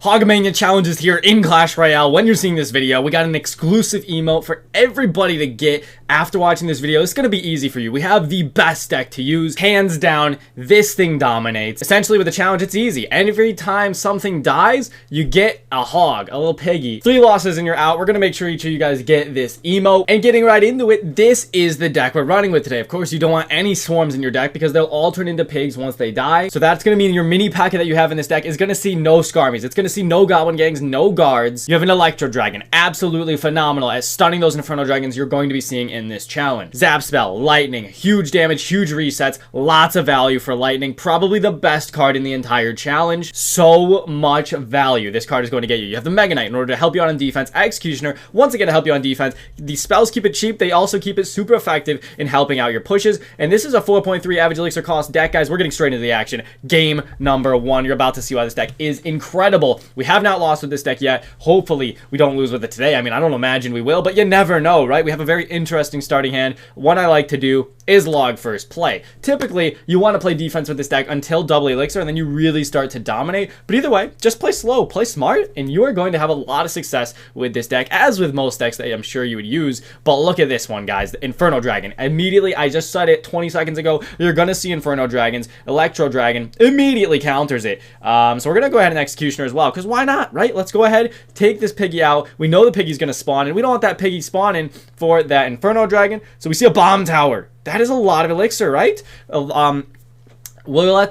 Hogamania challenges here in Clash Royale. When you're seeing this video, we got an exclusive emote for everybody to get after watching this video. It's going to be easy for you. We have the best deck to use. Hands down, this thing dominates. Essentially, with the challenge, it's easy. Every time something dies, you get a hog, a little piggy. 3 losses and you're out. We're going to make sure each of you guys get this emote. And getting right into it, this is the deck we're running with today. Of course, you don't want any swarms in your deck because they'll all turn into pigs once they die. So that's going to mean your mini packet that you have in this deck is going to see no Skarmies. It's going to see no Goblin Gangs, no guards. You have an Electro Dragon, absolutely phenomenal at stunning those Inferno Dragons you're going to be seeing in this challenge. Zap Spell, Lightning, huge damage, huge resets, lots of value for Lightning, probably the best card in the entire challenge. So much value this card is going to get you. You have the Mega Knight in order to help you out on defense, Executioner, once again to help you on defense. These spells keep it cheap, they also keep it super effective in helping out your pushes, and this is a 4.3 average elixir cost deck, guys. We're getting straight into the action. Game number 1. You're about to see why this deck is incredible. We have not lost with this deck yet. Hopefully we don't lose with it today. I mean, I don't imagine we will, but you never know, right? We have a very interesting starting hand. One I like to do is log first play. Typically, you want to play defense with this deck until double elixir, and then you really start to dominate. But either way, just play slow, play smart, and you are going to have a lot of success with this deck, as with most decks that I'm sure you would use. But look at this one, guys. The Inferno Dragon. Immediately, I just said it 20 seconds ago, you're going to see Inferno Dragons. Electro Dragon immediately counters it. So we're going to go ahead and Executioner as well, because why not, right? Let's go ahead, take this piggy out. We know the piggy's going to spawn, and we don't want that piggy spawning for that Inferno Dragon. So we see a Bomb Tower. That is a lot of elixir, right? We'll let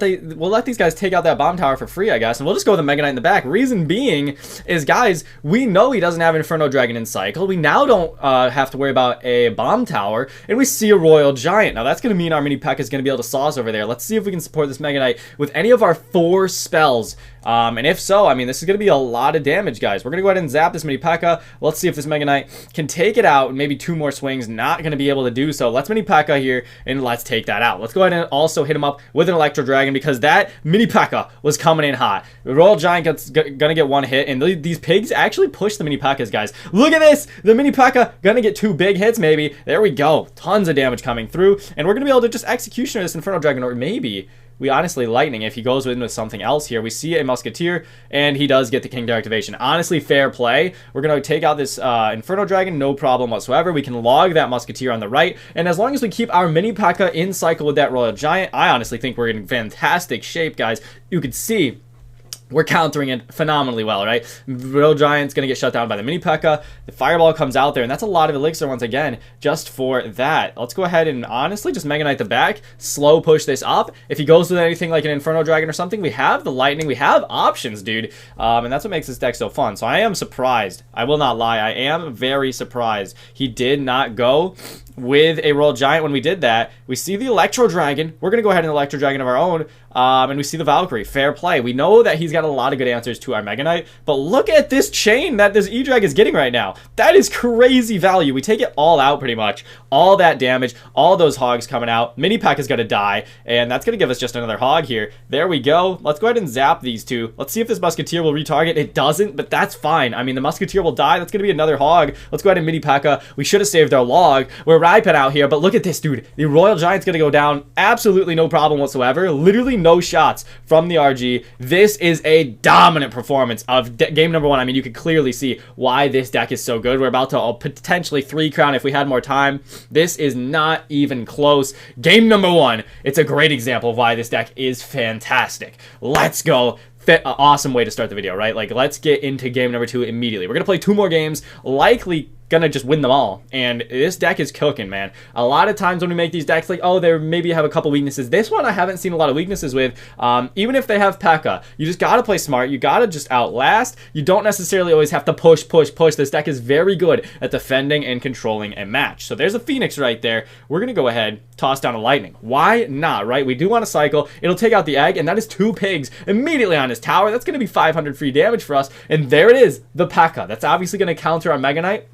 these guys take out that bomb tower for free, I guess, and we'll just go with the Mega Knight in the back. Reason being is, guys, we know he doesn't have Inferno Dragon in cycle. We now don't have to worry about a bomb tower, and we see a Royal Giant. Now that's going to mean our mini P.E.K.K.A is going to be able to sauce over there. Let's see if we can support this Mega Knight with any of our 4 spells. And if so, I mean, this is going to be a lot of damage, guys. We're going to go ahead and zap this mini P.E.K.K.A. Let's see if this Mega Knight can take it out. Maybe 2 more swings. Not going to be able to do so. Let's mini P.E.K.K.A. here, and let's take that out. Let's go ahead and also hit him up with an Electro Dragon, because that mini P.E.K.K.A. was coming in hot. The Royal Giant gonna get 1 hit, and these pigs actually push the mini P.E.K.K.A.s, guys. Look at this! The mini P.E.K.K.A. gonna get 2 big hits, maybe. There we go. Tons of damage coming through, and we're gonna be able to just Executioner this Inferno Dragon, or maybe we honestly Lightning if he goes in with something else here. We see a Musketeer, and he does get the Kingdom activation. Honestly, fair play. We're going to take out this Inferno Dragon, no problem whatsoever. We can log that Musketeer on the right, and as long as we keep our mini P.E.K.K.A. in cycle with that Royal Giant, I honestly think we're in fantastic shape, guys. You could see we're countering it phenomenally well, right? Royal Giant's going to get shut down by the mini P.E.K.K.A. The Fireball comes out there, and that's a lot of elixir once again, just for that. Let's go ahead and honestly just Mega Knight the back, slow push this up. If he goes with anything like an Inferno Dragon or something, we have the Lightning, we have options, dude. And that's what makes this deck so fun. So I am surprised. I will not lie. I am very surprised he did not go with a Royal Giant when we did that. We see the Electro Dragon. We're going to go ahead and Electro Dragon of our own. And we see the Valkyrie. Fair play. We know that he's got a lot of good answers to our Mega Knight, but look at this chain that this E-Drag is getting right now. That is crazy value. We take it all out pretty much. All that damage, all those hogs coming out. Mini P.E.K.K.A. is going to die, and that's going to give us just another hog here. There we go. Let's go ahead and zap these 2. Let's see if this Musketeer will retarget. It doesn't, but that's fine. I mean, the Musketeer will die. That's going to be another hog. Let's go ahead and mini P.E.K.K.A. We should have saved our log. We're riping out here, but look at this, dude. The Royal Giant's going to go down. Absolutely no problem whatsoever. Literally no shots from the RG. This is a dominant performance of game number 1. I mean, you can clearly see why this deck is so good. We're about to potentially 3 crown if we had more time. This is not even close. Game number 1. It's a great example of why this deck is fantastic. Let's go. Awesome way to start the video, right? Like, let's get into game number 2 immediately. We're gonna play 2 more games, likely gonna just win them all, and this deck is cooking, man. A lot of times when we make these decks, like, oh, they maybe have a couple weaknesses. This one I haven't seen a lot of weaknesses with. Even if they have P.E.K.K.A., you just gotta play smart. You gotta just outlast. You don't necessarily always have to push. This deck is very good at defending and controlling a match. So there's a Phoenix right there. We're gonna go ahead, toss down a Lightning. Why not, right? We do want to cycle. It'll take out the egg, and that is 2 pigs immediately on his tower. That's gonna be 500 free damage for us, and there it is, the P.E.K.K.A. That's obviously gonna counter our Mega Knight.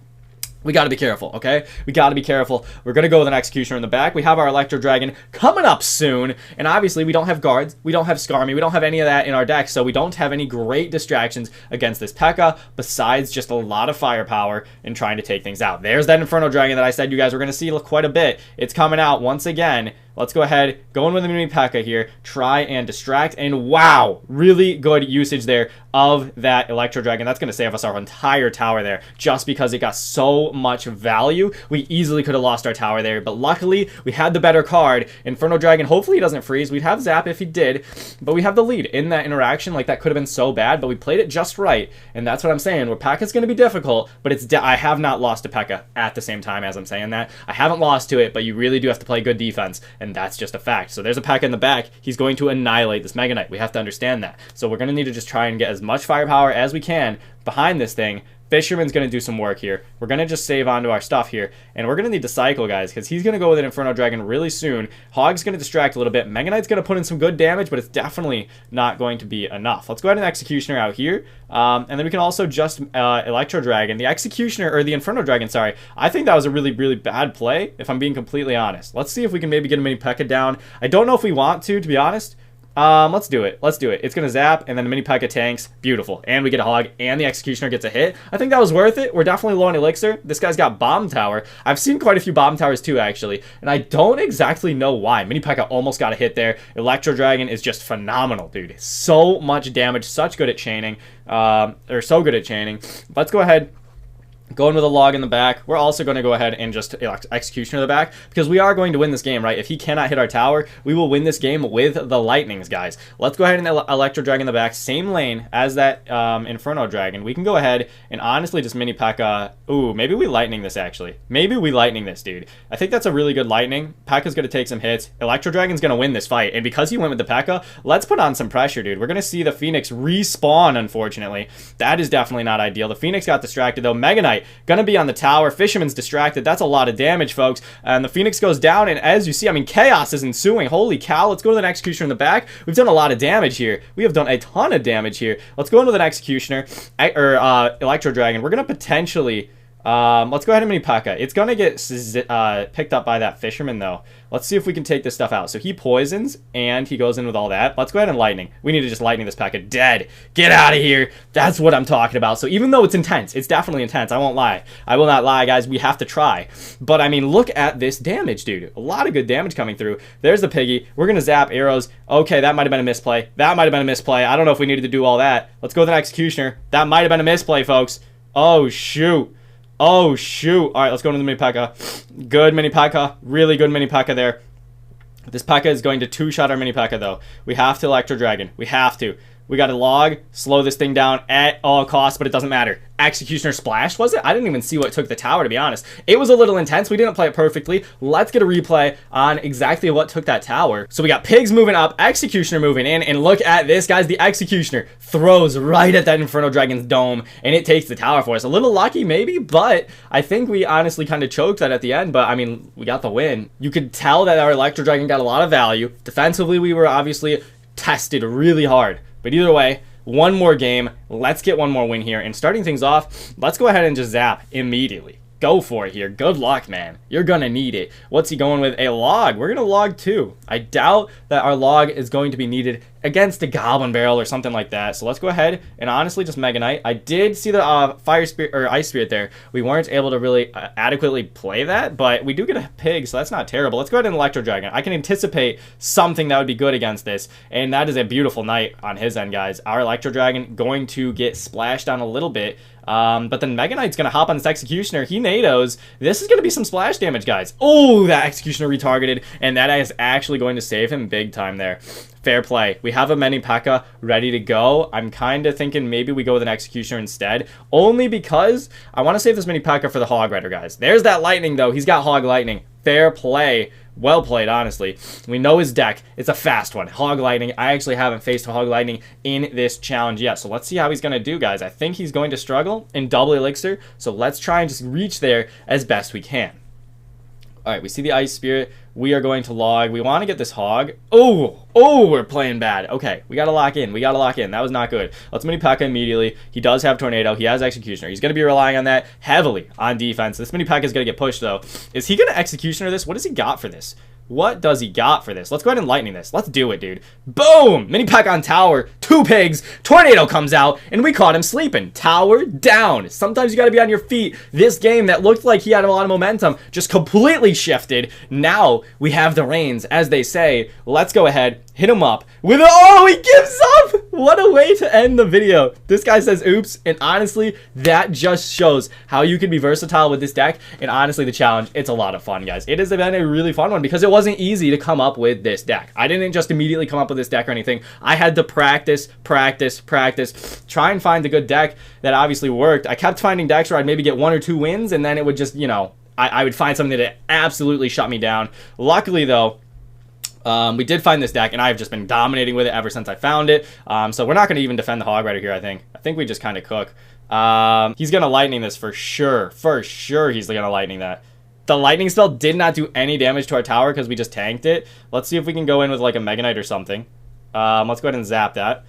We got to be careful, okay? We got to be careful. We're going to go with an Executioner in the back. We have our Electro Dragon coming up soon. And obviously, we don't have guards. We don't have Skarmy. We don't have any of that in our deck. So we don't have any great distractions against this P.E.K.K.A. besides just a lot of firepower in trying to take things out. There's that Inferno Dragon that I said you guys were going to see quite a bit. It's coming out once again. Let's go ahead, go in with the mini P.E.K.K.A. here, try and distract, and wow, really good usage there of that Electro Dragon. That's going to save us our entire tower there just because it got so much value. We easily could have lost our tower there, but luckily we had the better card. Inferno Dragon, hopefully he doesn't freeze. We'd have Zap if he did, but we have the lead in that interaction. Like, that could have been so bad, but we played it just right, and that's what I'm saying. Where P.E.K.K.A is going to be difficult, but I have not lost to P.E.K.K.A at the same time as I'm saying that. I haven't lost to it, but you really do have to play good defense, and that's just a fact. So there's a P.E.K.K.A in the back. He's going to annihilate this Mega Knight. We have to understand that. So we're going to need to just try and get as much firepower as we can behind this thing. Fisherman's going to do some work here. We're going to just save onto our stuff here. And we're going to need to cycle, guys, because he's going to go with an Inferno Dragon really soon. Hog's going to distract a little bit. Mega Knight's going to put in some good damage, but it's definitely not going to be enough. Let's go ahead and Executioner out here. And then we can also just Electro Dragon. The Executioner, or the Inferno Dragon, sorry. I think that was a really, really bad play, if I'm being completely honest. Let's see if we can maybe get a mini P.E.K.K.A down. I don't know if we want to be honest. Let's do it. Let's do it. It's going to zap, and then the mini P.E.K.K.A tanks. Beautiful. And we get a hog, and the Executioner gets a hit. I think that was worth it. We're definitely low on elixir. This guy's got bomb tower. I've seen quite a few bomb towers too, actually, and I don't exactly know why. Mini P.E.K.K.A almost got a hit there. Electro Dragon is just phenomenal, dude. So much damage. Such good at chaining. Or so good at chaining. Let's go ahead. Going with a log in the back. We're also going to go ahead and just Executioner in the back because we are going to win this game, right? If he cannot hit our tower, we will win this game with the lightnings, guys. Let's go ahead and Electro Dragon in the back. Same lane as that Inferno Dragon. We can go ahead and honestly just mini P.E.K.K.A. Ooh, maybe we lightning this, actually. Maybe we lightning this, dude. I think that's a really good lightning. P.E.K.K.A.'s going to take some hits. Electro Dragon's going to win this fight. And because he went with the P.E.K.K.A, let's put on some pressure, dude. We're going to see the Phoenix respawn, unfortunately. That is definitely not ideal. The Phoenix got distracted, though. Mega Knight going to be on the tower. Fisherman's distracted. That's a lot of damage, folks. And the Phoenix goes down, and as you see, I mean, chaos is ensuing. Holy cow. Let's go to an Executioner in the back. We've done a lot of damage here. We have done a ton of damage here. Let's go in with an Executioner, or Electro Dragon. We're going to potentially... let's go ahead and mini P.E.K.K.A. It's going to get picked up by that Fisherman, though. Let's see if we can take this stuff out. So he poisons, and he goes in with all that. Let's go ahead and lightning. We need to just lightning this P.E.K.K.A. Dead. Get out of here. That's what I'm talking about. So even though it's intense, it's definitely intense. I won't lie. I will not lie, guys. We have to try. But, I mean, look at this damage, dude. A lot of good damage coming through. There's the piggy. We're going to zap arrows. Okay, that might have been a misplay. That might have been a misplay. I don't know if we needed to do all that. Let's go with an Executioner. That might have been a misplay, folks. Oh, shoot. Oh, shoot. All right, let's go into the mini P.E.K.K.A. Good mini P.E.K.K.A. Really good mini P.E.K.K.A. there. This P.E.K.K.A. is going to two-shot our mini P.E.K.K.A. though. We have to Electro Dragon. We have to. We got to log, slow this thing down at all costs, but it doesn't matter. Executioner splash, was it? I didn't even see what took the tower, to be honest. It was a little intense. We didn't play it perfectly. Let's get a replay on exactly what took that tower. So we got pigs moving up, Executioner moving in, and look at this, guys. The Executioner throws right at that Inferno Dragon's dome, and it takes the tower for us. A little lucky, maybe, but I think we honestly kind of choked that at the end, but, I mean, we got the win. You could tell that our Electro Dragon got a lot of value. Defensively, we were obviously tested really hard. But either way, one more game. Let's get one more win here. And starting things off, let's go ahead and just zap immediately. Go for it here. Good luck, man. You're going to need it. What's he going with? A log. We're going to log too. I doubt that our log is going to be needed against a Goblin Barrel or something like that. So let's go ahead and honestly just Mega Knight. I did see the Fire Spirit or Ice Spirit there. We weren't able to really adequately play that, but we do get a pig, so that's not terrible. Let's go ahead and Electro Dragon. I can anticipate something that would be good against this, and that is a beautiful night on his end, guys. Our Electro Dragon going to get splashed on a little bit. But then Mega Knight's going to hop on this Executioner. He NATOs. This is going to be some splash damage, guys. Oh, that Executioner retargeted, and that is actually going to save him big time there. Fair play. We have a mini P.E.K.K.A. ready to go. I'm kind of thinking maybe we go with an Executioner instead, only because I want to save this mini P.E.K.K.A. for the Hog Rider, guys. There's that Lightning, though. He's got Hog Lightning. Fair play. Well played, honestly. We know his deck. It's a fast one. Hog Lightning. I actually haven't faced Hog Lightning in this challenge yet, so let's see how he's going to do, guys. I think he's going to struggle in double elixir, so let's try and just reach there as best we can. All right, we see the Ice Spirit. We are going to log. We want to get this Hog. Oh, we're playing bad. Okay, we got to lock in. We got to lock in. That was not good. Let's mini P.E.K.K.A. immediately. He does have Tornado. He has Executioner. He's going to be relying on that heavily on defense. This mini P.E.K.K.A. is going to get pushed, though. Is he going to Executioner this? What does he got for this? What does he got for this? Let's go ahead and lightning this. Let's do it, dude. Boom! Mini pack on tower. 2 pigs. Tornado comes out, and we caught him sleeping. Tower down. Sometimes you gotta be on your feet. This game that looked like he had a lot of momentum just completely shifted. Now we have the reins, as they say. Let's go ahead, hit him up with a, oh, he gives up! What a way to end the video. This guy says oops, and honestly, that just shows how you can be versatile with this deck. And honestly, the challenge, it's a lot of fun, guys. It has been a really fun one because it wasn't easy to come up with this deck. I didn't just immediately come up with this deck or anything. I had to practice, try and find a good deck that obviously worked. I kept finding decks where I'd maybe get 1 or 2 wins, and then it would just, you know, I would find something that absolutely shut me down. Luckily, though, we did find this deck, and I've just been dominating with it ever since I found it. So we're not going to even defend the Hog Rider here, I think. I think we just kind of cook. He's going to lightning this for sure. For sure he's going to lightning that. The lightning spell did not do any damage to our tower because we just tanked it. Let's see if we can go in with like a Mega Knight or something. Let's go ahead and zap that.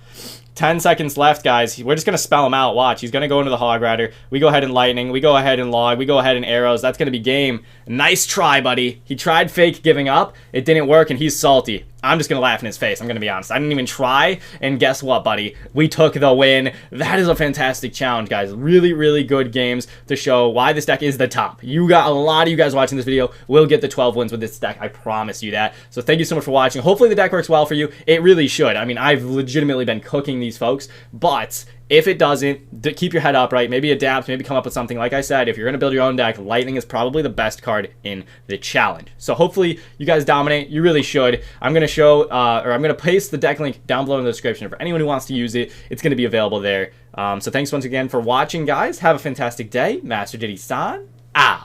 10 seconds left, guys. We're just going to spell him out. Watch. He's going to go into the Hog Rider. We go ahead and lightning. We go ahead and log. We go ahead and arrows. That's going to be game. Nice try, buddy. He tried fake giving up. It didn't work, and he's salty. I'm just going to laugh in his face. I'm going to be honest. I didn't even try, and guess what, buddy? We took the win. That is a fantastic challenge, guys. Really, really good games to show why this deck is the top. You got a lot of you guys watching this video will get the 12 wins with this deck. I promise you that. So thank you so much for watching. Hopefully the deck works well for you. It really should. I mean, I've legitimately been cooking these folks, but if it doesn't, keep your head upright, maybe adapt, maybe come up with something. Like I said, if you're going to build your own deck, Lightning is probably the best card in the challenge. So hopefully you guys dominate. You really should. I'm going to show, or I'm going to paste the deck link down below in the description. For anyone who wants to use it, it's going to be available there. So thanks once again for watching, guys. Have a fantastic day. Master Diddy-san, out.